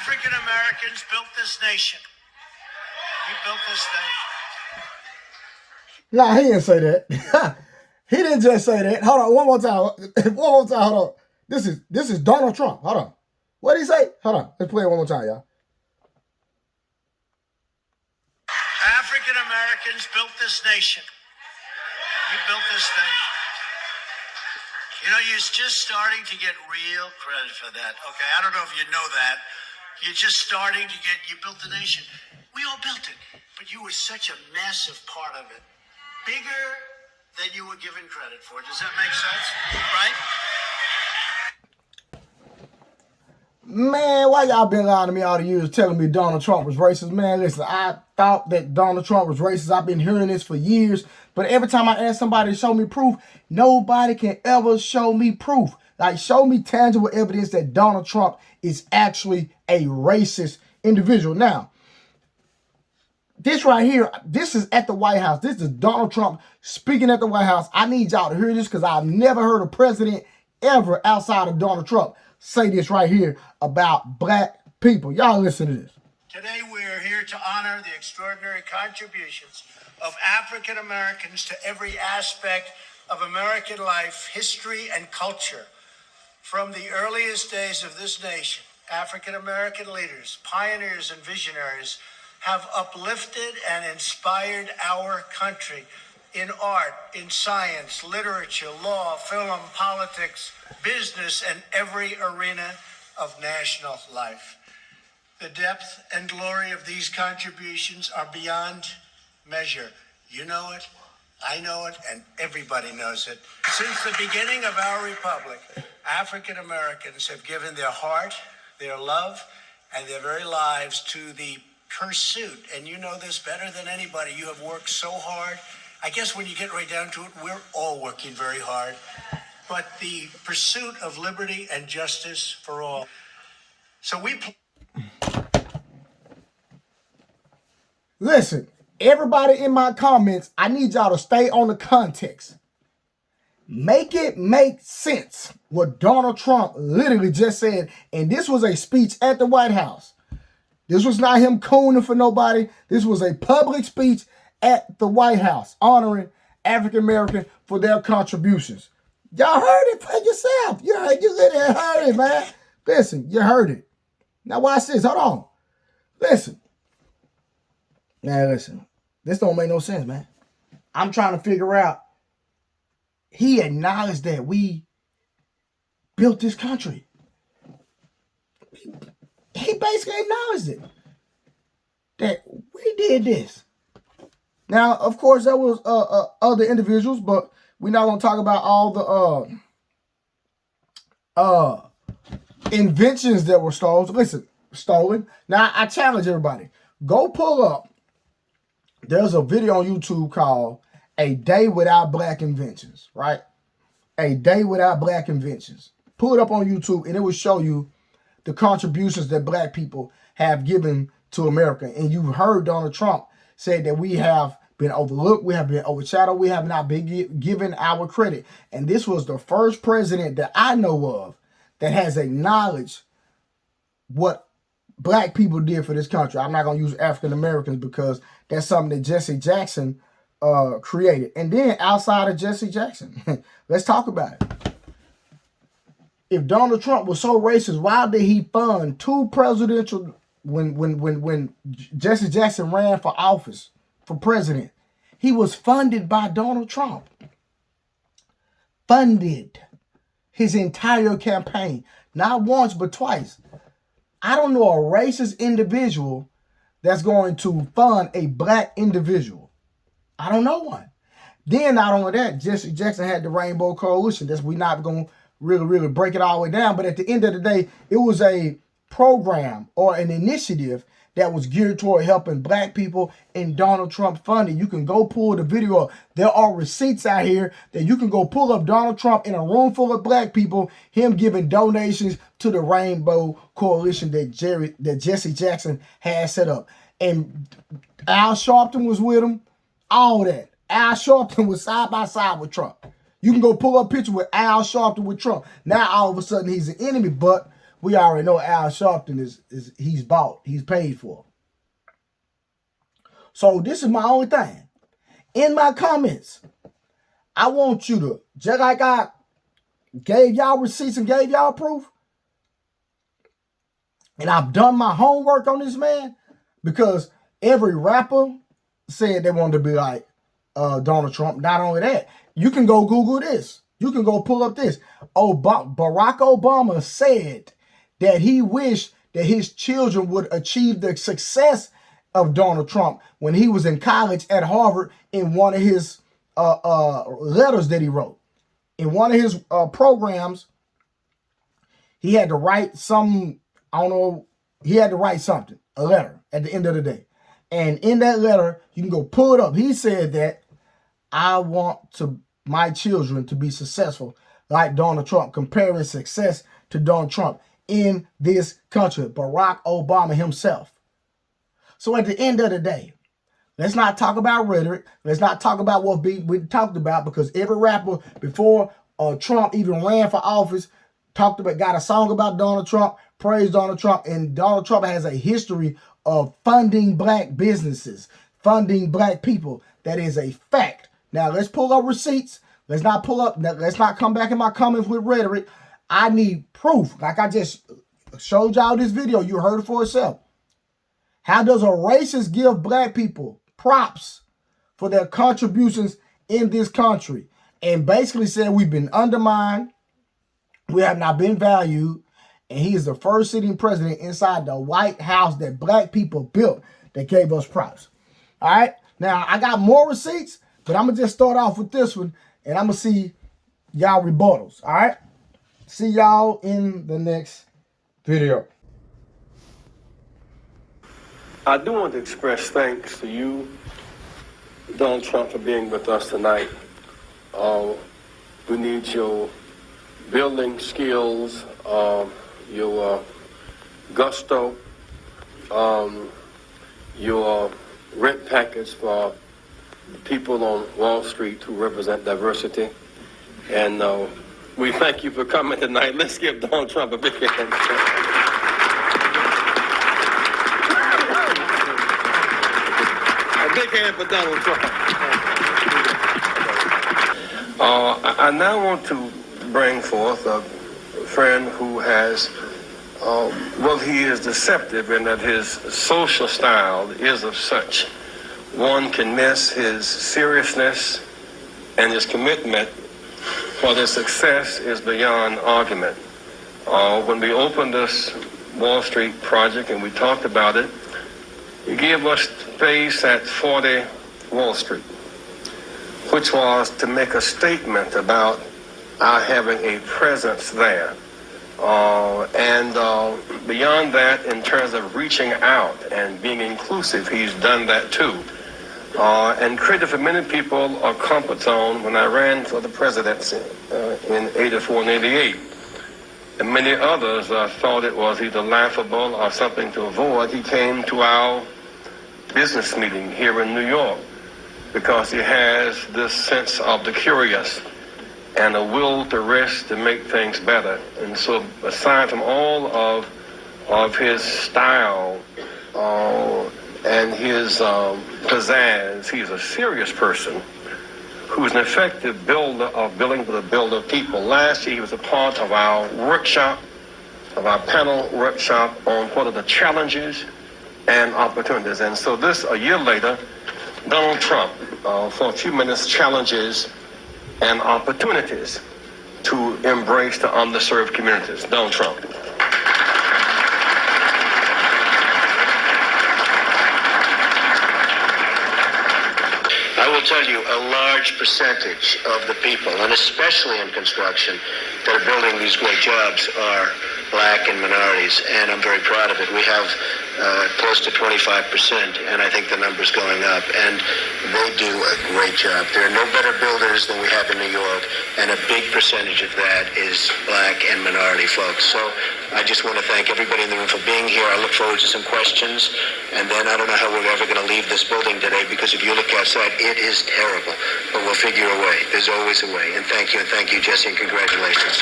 African Americans built this nation. We built this nation. Nah, he didn't say that. He didn't just say that. Hold on, one more time. One more time, hold on. This is Donald Trump. Hold on. What did he say? Hold on. Let's play it one more time, y'all. African Americans built this nation. We built this nation. You know, you're just starting to get real credit for that. Okay, I don't know if you know that. You're just starting to get, you built the nation. We all built it, but you were such a massive part of it. Bigger than you were given credit for. Does that make sense? Right? Man, why y'all been lying to me all the years telling me Donald Trump was racist? Man, listen, I thought that Donald Trump was racist. I've been hearing this for years. But every time I ask somebody to show me proof, nobody can ever show me proof. Like, show me tangible evidence that Donald Trump is actually a racist individual. Now, this right here, this is at the White House. This is Donald Trump speaking at the White House. I need y'all to hear this because I've never heard a president ever outside of Donald Trump say this right here about black people. Y'all listen to this. Today we are here to honor the extraordinary contributions of African Americans to every aspect of American life, history, and culture. From the earliest days of this nation, African American leaders, pioneers, and visionaries have uplifted and inspired our country in art, in science, literature, law, film, politics, business, and every arena of national life. The depth and glory of these contributions are beyond measure. You know it, I know it, and everybody knows it. Since the beginning of our republic, African Americans have given their heart, their love, and their very lives to the pursuit, and you know this better than anybody. You have worked so hard. I guess when you get right down to it, we're all working very hard. But the pursuit of liberty and justice for all. So we... Listen, everybody in my comments, I need y'all to stay on the context. Make it make sense what Donald Trump literally just said. And this was a speech at the White House. This was not him cooning for nobody. This was a public speech at the White House honoring African American for their contributions. Y'all heard it for yourself. You literally heard it, man. Listen, you heard it. Now watch this. Hold on. Listen. Now listen. This don't make no sense, man. I'm trying to figure out. He acknowledged that we built this country. He basically acknowledged it. That we did this. Now, of course, there was other individuals, but we're not going to talk about all the inventions that were stolen. Listen, stolen. Now, I challenge everybody. Go pull up. There's a video on YouTube called A Day Without Black Inventions, right? A Day Without Black Inventions. Pull it up on YouTube, and it will show you the contributions that black people have given to America. And you've heard Donald Trump say that we have been overlooked, we have been overshadowed, we have not been given our credit. And this was the first president that I know of that has acknowledged what black people did for this country. I'm not going to use African Americans because that's something that Jesse Jackson created. And then outside of Jesse Jackson, let's talk about it. If Donald Trump was so racist, why did he fund two presidential, when Jesse Jackson ran for office, for president, he was funded by Donald Trump. Funded his entire campaign. Not once, but twice. I don't know a racist individual that's going to fund a black individual. I don't know one. Then not only that, Jesse Jackson had the Rainbow Coalition. That's we're not going to really break it all the way down. But at the end of the day, it was a program or an initiative that was geared toward helping black people, and Donald Trump funded. You can go pull the video up. There are receipts out here that you can go pull up Donald Trump in a room full of black people, him giving donations to the Rainbow Coalition that Jesse Jackson had set up. And Al Sharpton was with him, all that. Al Sharpton was side by side with Trump. You can go pull up a picture with Al Sharpton with Trump. Now all of a sudden he's an enemy, but we already know Al Sharpton he's bought, he's paid for. So this is my only thing. In my comments, I want you to, just like I gave y'all receipts and gave y'all proof, and I've done my homework on this man, because every rapper said they wanted to be like Donald Trump. Not only that, you can go Google this. You can go pull up this. Barack Obama said that he wished that his children would achieve the success of Donald Trump when he was in college at Harvard. In one of his letters that he wrote, in one of his programs, he had to write some, I don't know, he had to write something, a letter at the end of the day. And in that letter, you can go pull it up. He said that I want my children to be successful like Donald Trump, comparing success to Donald Trump in this country, Barack Obama himself. So at the end of the day, let's not talk about rhetoric. Let's not talk about what we talked about, because every rapper before Trump even ran for office got a song about Donald Trump, praised Donald Trump, and Donald Trump has a history of funding black businesses, funding black people. That is a fact. Now let's pull up receipts. Let's not come back in my comments with rhetoric. I need proof. Like I just showed y'all this video. You heard it for yourself. How does a racist give black people props for their contributions in this country? And basically said we've been undermined, we have not been valued, and he is the first sitting president inside the White House that black people built that gave us props. All right? Now, I got more receipts, but I'm going to just start off with this one, and I'm going to see y'all rebuttals. All right? See y'all in the next video. I do want to express thanks to you, Donald Trump, for being with us tonight. We need your building skills, your gusto, your rent package for the people on Wall Street who represent diversity. And we thank you for coming tonight. Let's give Donald Trump a big hand. A big hand for Donald Trump. I now want to bring forth a friend who has, he is deceptive in that his social style is of such. One can miss his seriousness, and his commitment for their success is beyond argument. When we opened this Wall Street project and we talked about it, he gave us space at 40 Wall Street, which was to make a statement about our having a presence there. And beyond that, in terms of reaching out and being inclusive, he's done that too. And created for many people a comfort zone. When I ran for the presidency in 84 and 88, and many others thought it was either laughable or something to avoid, he came to our business meeting here in New York because he has this sense of the curious and a will to risk to make things better. And so aside from all of his style and his pizzazz, he's a serious person who's an effective builder of building for the builder of people. Last year he was a part of our workshop, of our panel workshop on what are the challenges and opportunities. And so a year later, Donald Trump, for a few minutes, challenges and opportunities to embrace the underserved communities. Donald Trump. I will tell you, a large percentage of the people, and especially in construction, that are building these great jobs are black and minorities, and I'm very proud of it. We have close to 25%, and I think the number's going up, and they do a great job. There are no better builders than we have in New York, and a big percentage of that is black and minority folks. So I just want to thank everybody in the room for being here. I look forward to some questions, and then I don't know how we're ever going to leave this building today, because if you look outside, it is terrible, but we'll figure a way. There's always a way, and thank you, Jesse, and congratulations.